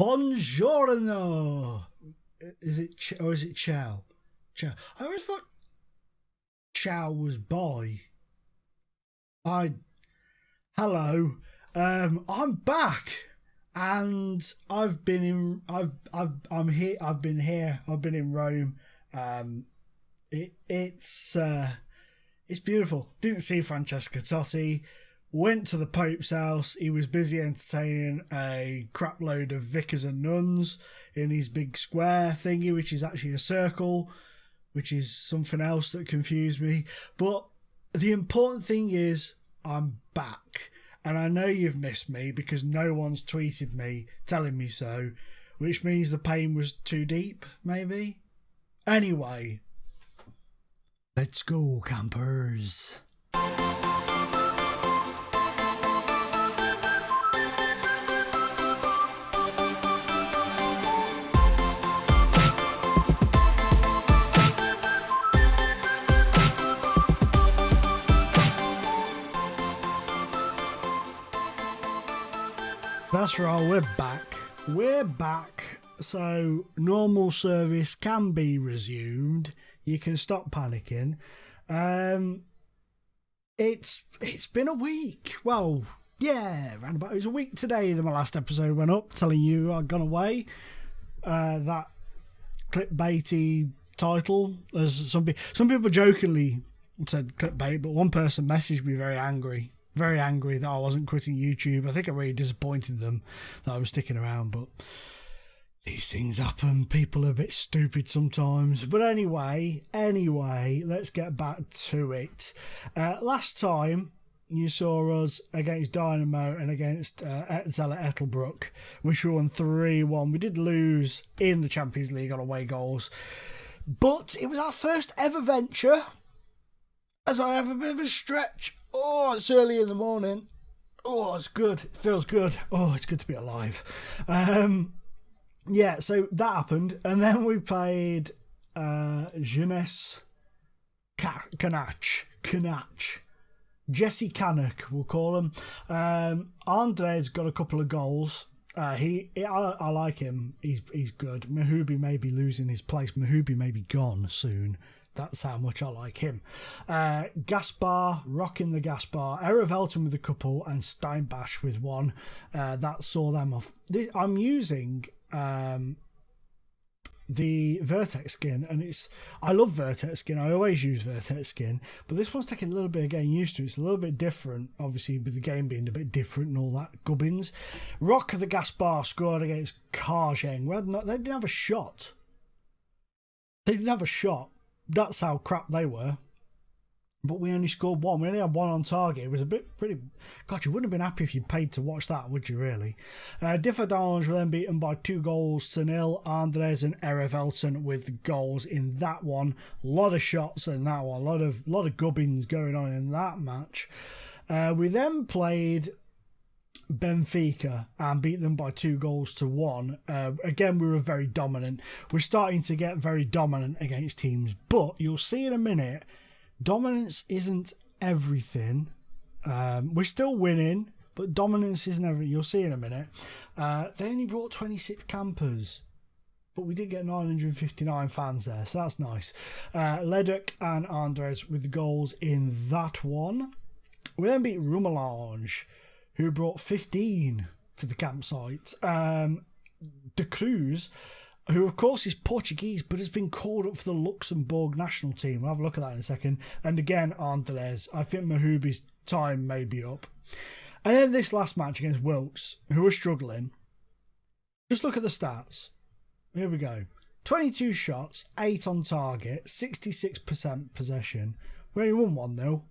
Buongiorno. Is it or is it ciao? Ciao. I always thought ciao was bye. Hello. I'm back, and I've been in. I'm here. I've been here. I've been in Rome. It's beautiful. Didn't see Francesco Totti. Went to the Pope's house. He was busy entertaining a crap load of vicars and nuns in his big square thingy, which is actually a circle, which is something else that confused me. But the important thing is I'm back. And I know you've missed me because no one's tweeted me telling me so, which means the pain was too deep, maybe? Anyway, let's go, campers. That's right, we're back. We're back. So normal service can be resumed. You can stop panicking. It's been a week. Well, yeah, round about it was a week today that my last episode went up, telling you I'd gone away. That clickbaity title, as some people jokingly said clickbait, but one person messaged me very angry that I wasn't quitting YouTube. I think I really disappointed them that I was sticking around, but these things happen. People are a bit stupid sometimes. But anyway, let's get back to it. Last time you saw us against Dynamo and against Zella Ettelbruck, which we won 3-1. We did lose in the Champions League on away goals, but it was our first ever venture, as I have a bit of a stretch. Oh, it's early in the morning. Oh, it's good. It feels good. Oh, it's good to be alive. Yeah, so that happened. And then we played Jeunesse Canach. Jesse Canuck, we'll call him. Andre's got a couple of goals. I like him. He's good. Mahubi may be losing his place. Mahubi may be gone soon. That's how much I like him. Gaspar, rocking the Gaspar. Erevelton with a couple and Steinbach with one. That saw them off. I'm using the Vertex skin, and I love Vertex skin. I always use Vertex skin, but this one's taking a little bit of getting used to. It's a little bit different, obviously, with the game being a bit different and all that gubbins. Rock the Gaspar scored against Karjeng. They didn't have a shot. That's how crap they were. But we only scored one. We only had one on target. It was a bit pretty... God, you wouldn't have been happy if you paid to watch that, would you really? Differdange were then beaten by 2-0. Andres and Erevelton with goals in that one. A lot of shots in that one. A lot of gubbins going on in that match. We then played Benfica and beat them by 2-1. Again, we were very dominant. We're starting to get very dominant against teams, but you'll see in a minute, dominance isn't everything. We're still winning, but dominance isn't everything. You'll see in a minute. They only brought 26 campers, but we did get 959 fans there, so that's nice. Leduk and Andres with the goals in that one. We then beat Rumelange, who brought 15 to the campsite. De Cruz, who of course is Portuguese but has been called up for the Luxembourg national team. We'll have a look at that in a second. And again, Andres. I think Mahubi's time may be up. And then this last match against Wilkes, who are struggling. Just look at the stats. Here we go. 22 shots, 8 on target, 66% possession. We only won 1-0.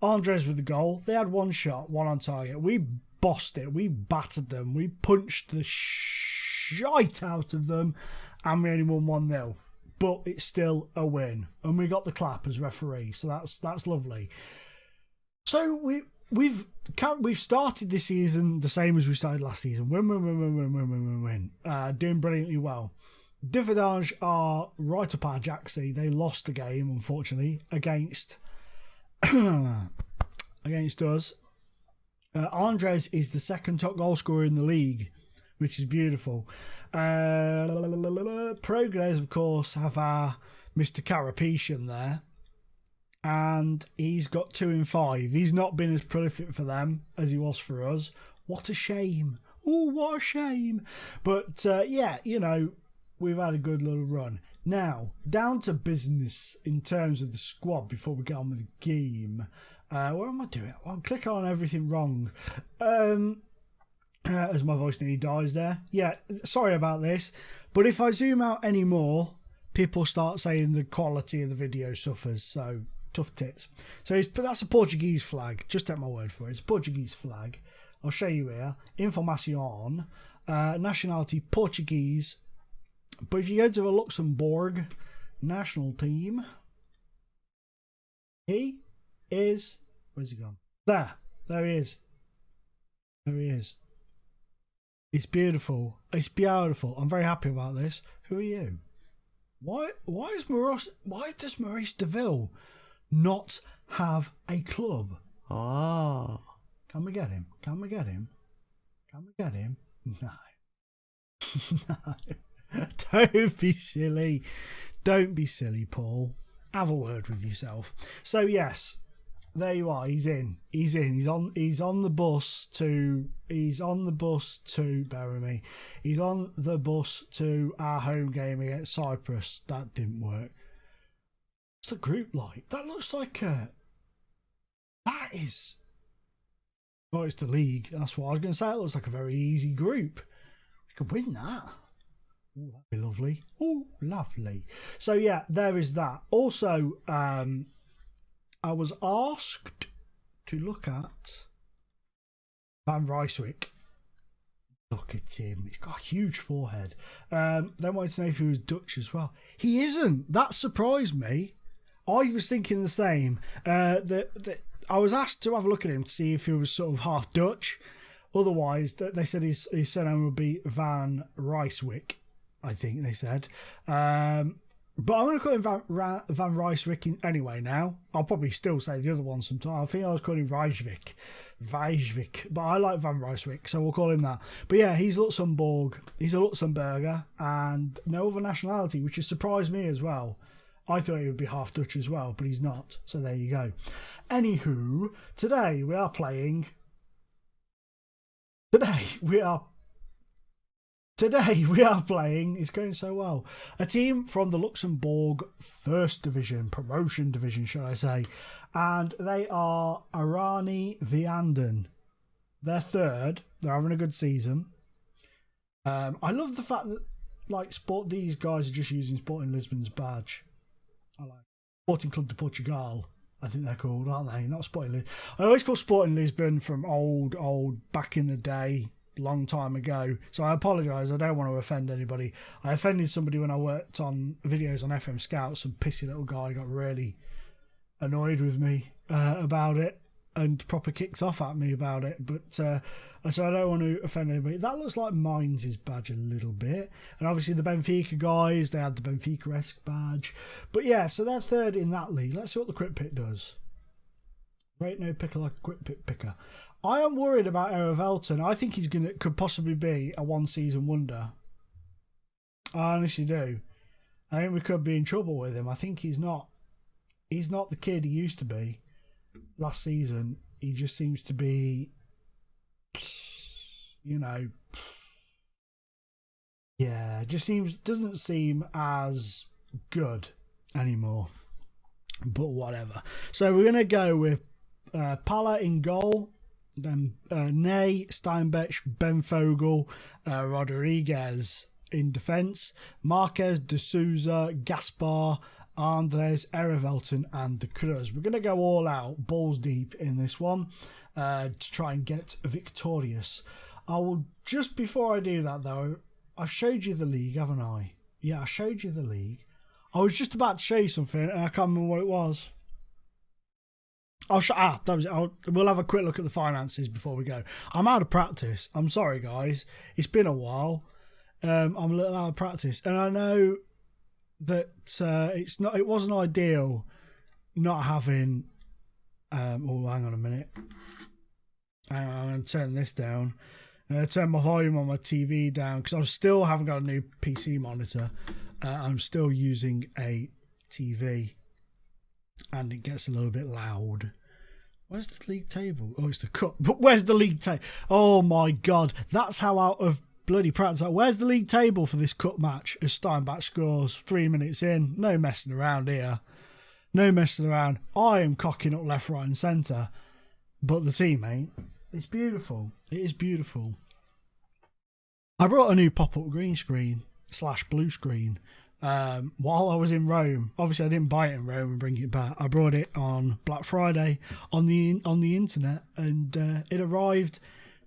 Andres with the goal. They had 1 shot, 1 on target. We bossed it. We battered them. We punched the shite out of them, and we only won 1-0. But it's still a win, and we got the clap as referee. So that's lovely. So we've started this season the same as we started last season. Win. Doing brilliantly well. Differdange are right up our jacksie. They lost the game, unfortunately, against us. Andres is the second top goal scorer in the league which is beautiful. Progress, of course, have our Mr. Carapetian there. And he's got 2 in 5. He's not been as prolific for them as he was for us. What a shame. Oh, what a shame. But, yeah, you know, we've had a good little run. Now, down to business in terms of the squad before we get on with the game. What am I doing? I'll click on everything wrong. As my voice nearly dies there. Yeah, sorry about this. But if I zoom out any more, people start saying the quality of the video suffers. So, tough tits. So that's a Portuguese flag. Just take my word for it. It's a Portuguese flag. I'll show you here. Information. Nationality Portuguese. But if you go to a Luxembourg national team, he is... Where's he gone? There he is. There he is. It's beautiful. It's beautiful. I'm very happy about this. Who are you? Why does Maurice Deville not have a club? Ah. Can we get him? Can we get him? Can we get him? No. No. Don't be silly. Don't be silly, Paul. Have a word with yourself. So yes, there you are. He's in. He's in. He's on the bus to. He's on the bus to. Bear with me. He's on the bus to our home game against Cyprus. That didn't work. What's the group like? That looks like a. That is. Oh, it's the league. That's what I was going to say. It looks like a very easy group. We could win that. Oh, that'd be lovely. Oh, lovely. So yeah, there is that. Also, I was asked to look at Van Rijswijk. Look at him. He's got a huge forehead. They wanted to know if he was Dutch as well. He isn't. That surprised me. I was thinking the same. I was asked to have a look at him to see if he was sort of half Dutch. Otherwise, they said his surname would be Van Rijswijk, I think they said. But I'm going to call him Van Rijswijk anyway now. I'll probably still say the other one sometime. I think I was calling him Rijswijk. But I like Van Rijswijk, so we'll call him that. But yeah, he's Luxembourg. He's a Luxembourger and no other nationality, which has surprised me as well. I thought he would be half Dutch as well, but he's not. So there you go. Anywho, today we are playing... Today we are playing, it's going so well, a team from the Luxembourg First Division, Promotion Division, should I say, and they are Arani Vianden. They're third. They're having a good season. I love the fact that these guys are just using Sporting Lisbon's badge. I like Sporting Club de Portugal. I think they're called, aren't they? Not Sporting Lisbon. I always call Sporting Lisbon from old back in the day, long time ago. So I apologise. I don't want to offend anybody. I offended somebody when I worked on videos on FM Scout. Some pissy little guy got really annoyed with me about it and proper kicked off at me about it. But so I don't want to offend anybody. That looks like Mainz's badge a little bit. And obviously the Benfica guys, they had the Benfica-esque badge. But yeah, so they're third in that league. Let's see what the Crit Pit does. Rate no picker like a Crit Pit picker. I am worried about Erevelton. I think could possibly be a one-season wonder. I honestly do. I think we could be in trouble with him. I think he's not the kid he used to be. Last season, he just seems to be, doesn't seem as good anymore. But whatever. So we're gonna go with Pala in goal, then Ney, Steinbeck, Ben Fogel, Rodriguez in defence, Marquez, De Souza, Gaspar, Andres, Erevelton and De Cruz. We're going to go all out, balls deep in this one to try and get victorious. I will, just before I do that though, I've showed you the league, haven't I? Yeah, I showed you the league. I was just about to show you something and I can't remember what it was. That was it. We'll have a quick look at the finances before we go. I'm out of practice. I'm sorry guys. It's been a while. I'm a little out of practice and I know that it wasn't ideal not having hang on a minute. I'm going to turn this down. Turn my volume on my TV down because I still haven't got a new PC monitor. I'm still using a TV, and it gets a little bit loud. Where's the league table? Oh, it's the cup. But where's the league table? Oh my God, that's how out of bloody practice. Where's the league table for this cup match? As Steinbach scores 3 minutes in. No messing around here. No messing around. I am cocking up left, right, and centre, but the team ain't. It's beautiful. It is beautiful. I brought a new pop-up green screen / blue screen while I was in Rome. Obviously, I didn't buy it in Rome and bring it back. I brought it on Black Friday on the internet, and it arrived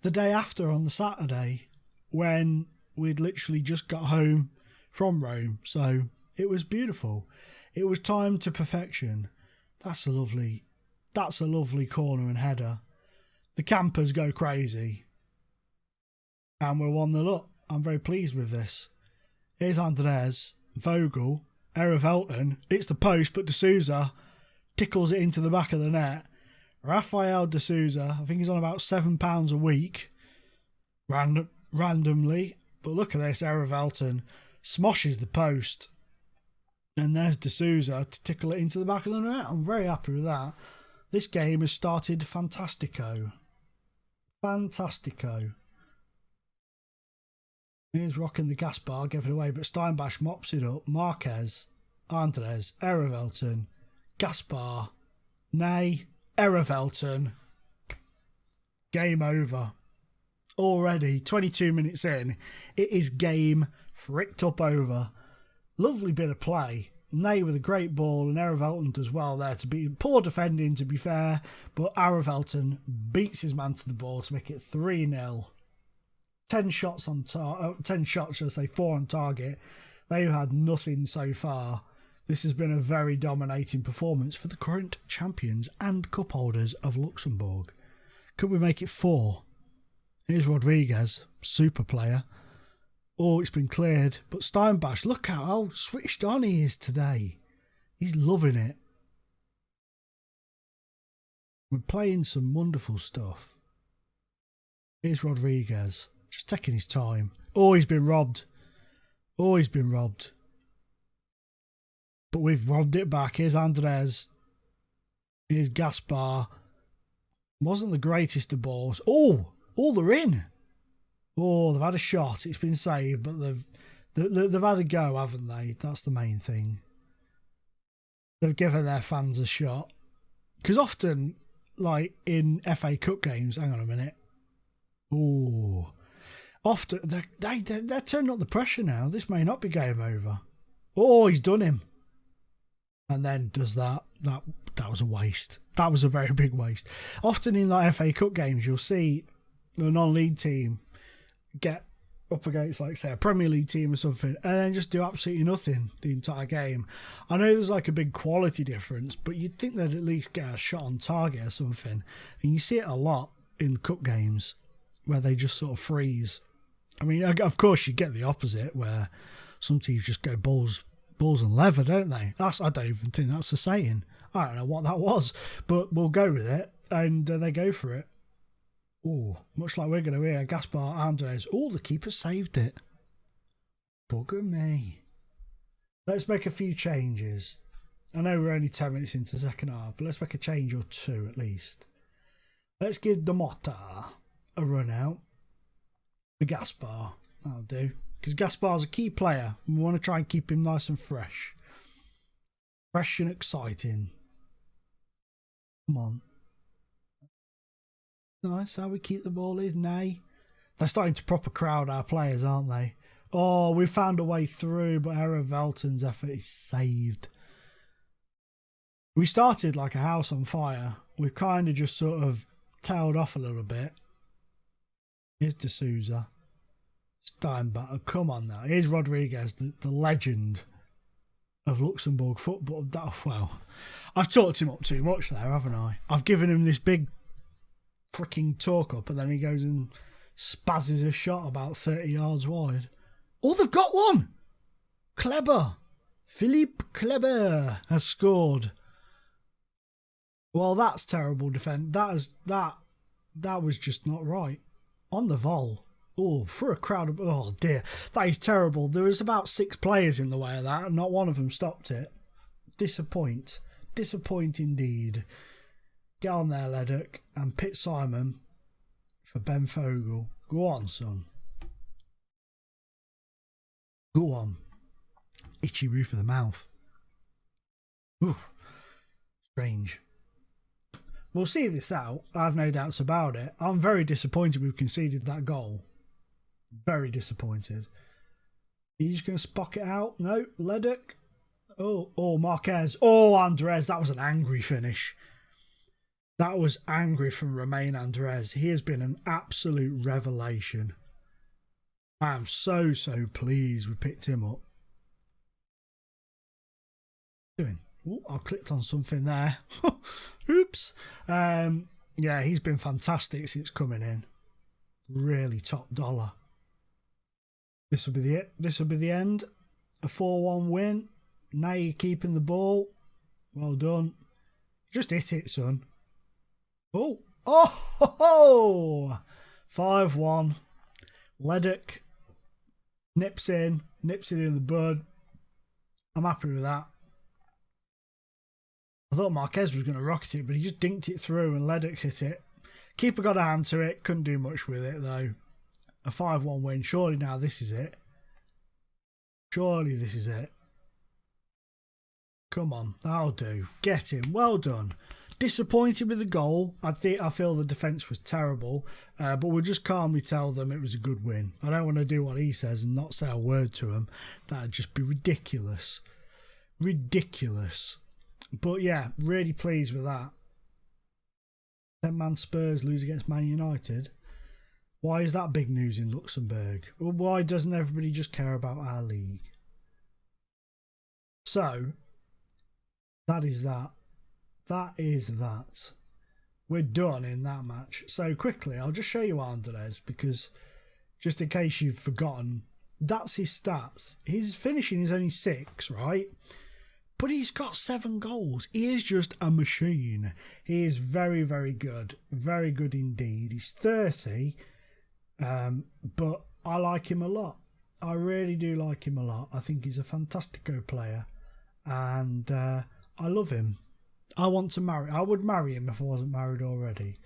the day after on the Saturday when we'd literally just got home from Rome. So it was beautiful. It was timed to perfection. That's a lovely corner and header. The campers go crazy. And we're 1-0 up. I'm very pleased with this. Here's Andres, Vogel, Elton. It's the post, but D'Souza tickles it into the back of the net. Rafael D'Souza, I think he's on about £7 a week. Randomly. But look at this, Elton smoshes the post. And there's D'Souza to tickle it into the back of the net. I'm very happy with that. This game has started fantastico. Fantastico. Here's rocking the gas bar, give it away, but Steinbach mops it up. Marquez, Andres, Elton, Gaspar, Nay, Elton. Game over. Already, 22 minutes in, it is game fricked up over. Lovely bit of play. Nay with a great ball, and Elton does well there to be poor defending, to be fair, but Elton beats his man to the ball to make it 3-0. 10 shots on 10 shots, should I say, 4 on target. They've had nothing so far. This has been a very dominating performance for the current champions and cup holders of Luxembourg. Could we make it 4? Here's Rodriguez, super player. Oh, it's been cleared. But Steinbach, look how switched on he is today. He's loving it. We're playing some wonderful stuff. Here's Rodriguez, just taking his time. Oh, he's been robbed. Oh, he's been robbed. But we've robbed it back. Here's Andres. Here's Gaspar. Wasn't the greatest of balls. Oh, they're in. Oh, they've had a shot. It's been saved, but they've had a go, haven't they? That's the main thing. They've given their fans a shot. Because often, like in FA Cup games, hang on a minute. Oh, often they're turning up the pressure now. This may not be game over. Oh, he's done him. And then does that. That was a waste. That was a very big waste. Often in like FA Cup games, you'll see the non-league team get up against, like, say, a Premier League team or something, and then just do absolutely nothing the entire game. I know there's like a big quality difference, but you'd think they'd at least get a shot on target or something. And you see it a lot in cup games where they just sort of freeze. I mean, of course, you get the opposite where some teams just go balls and leather, don't they? I don't even think that's a saying. I don't know what that was, but we'll go with it, and they go for it. Oh, much like we're going to hear, Gaspar, Andres. Oh, the keeper saved it. Bugger me. Let's make a few changes. I know we're only 10 minutes into the second half, but let's make a change or two at least. Let's give the Motta a run out for Gaspar. That'll do. Because Gaspar's a key player, and we want to try and keep him nice and fresh. Fresh and exciting. Come on. Nice, how we keep the ball is Nay. They're starting to proper crowd our players, aren't they? Oh, we found a way through, but Elton's effort is saved. We started like a house on fire. We've kind of just sort of tailed off a little bit. Here's D'Souza. Steinbach, come on now. Here's Rodriguez, the legend of Luxembourg football. Well, I've talked him up too much there, haven't I? I've given him this big freaking talk up, and then he goes and spazzes a shot about 30 yards wide. Oh, they've got one! Kleber. Philippe Kleber has scored. Well, that's terrible defence. That was just not right. On the vol. Oh, for a crowd of... Oh, dear. That is terrible. There was about 6 players in the way of that, and not one of them stopped it. Disappoint indeed. Get on there, Leddock, and pit Simon for Ben Fogle. Go on, son. Go on. Itchy roof of the mouth. Ooh. Strange. We'll see this out. I have no doubts about it. I'm very disappointed we've conceded that goal. Very disappointed. He's going to spock it out. No, Leddock. Oh, Marquez. Oh, Andres. That was an angry finish. That was angry from Romain Andres. He has been an absolute revelation. I am so pleased we picked him up. Ooh, I clicked on something there. Oops. Yeah, he's been fantastic since coming in. Really top dollar. This will be the end. A 4-1 win. Now you're keeping the ball. Well done. Just hit it, son. Oh! 5-1. Leddock nips it in the bud. I'm happy with that. I thought Marquez was going to rocket it, but he just dinked it through and Leddock hit it. Keeper got a hand to it. Couldn't do much with it, though. A 5-1 win. Surely now this is it. Surely this is it. Come on. That'll do. Get him. Well done. Disappointed with the goal. I feel the defence was terrible, but we'll just calmly tell them it was a good win. I don't want to do what he says and not say a word to him. That'd just be ridiculous. Ridiculous. But yeah, really pleased with that. 10-man Spurs lose against Man United. Why is that big news in Luxembourg? Well, why doesn't everybody just care about our league? So, that is that. That is that. We're done in that match. So quickly, I'll just show you Andres because just in case you've forgotten, that's his stats. His finishing is only 6, right? But he's got 7 goals. He is just a machine. He is very, very good. Very good indeed. He's 30, but I like him a lot. I really do like him a lot. I think he's a fantastico player, and I love him. I would marry him if I wasn't married already.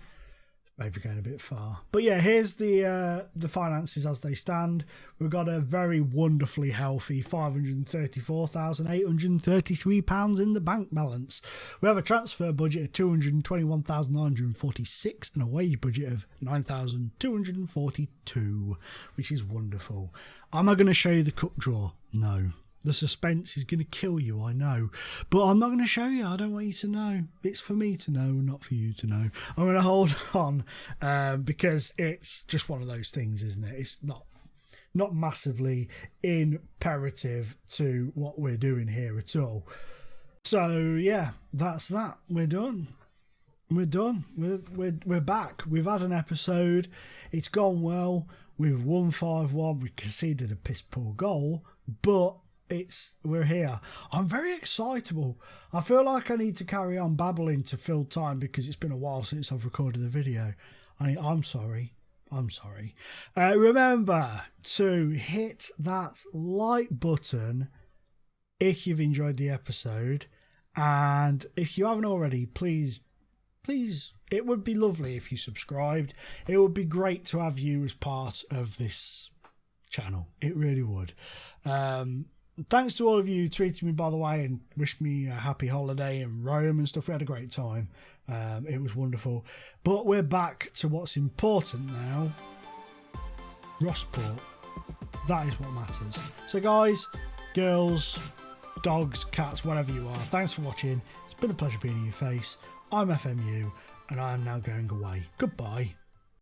Maybe going a bit far. But yeah, here's the finances as they stand. We've got a very wonderfully healthy £534,833 in the bank balance. We have a transfer budget of £221,946 and a wage budget of £9,242, which is wonderful. Am I going to show you the cup draw? No. The suspense is going to kill you, I know. But I'm not going to show you. I don't want you to know. It's for me to know, not for you to know. I'm going to hold on because it's just one of those things, isn't it? It's not massively imperative to what we're doing here at all. So, yeah, that's that. We're done. We're done. We're back. We've had an episode. It's gone well. We've won 5-1. We conceded a piss poor goal, but we're here. I'm very excitable. I feel like I need to carry on babbling to fill time because it's been a while since I've recorded the video. I'm sorry. Remember to hit that like button if you've enjoyed the episode, and if you haven't already, please, it would be lovely if you subscribed. It would be great to have you as part of this channel. It really would. Thanks to all of you who tweeted me, by the way, and wished me a happy holiday in Rome and stuff. We had a great time. It was wonderful. But we're back to what's important now. Rosport. That is what matters. So guys, girls, dogs, cats, whatever you are, thanks for watching. It's been a pleasure being in your face. I'm FMU, and I am now going away. Goodbye.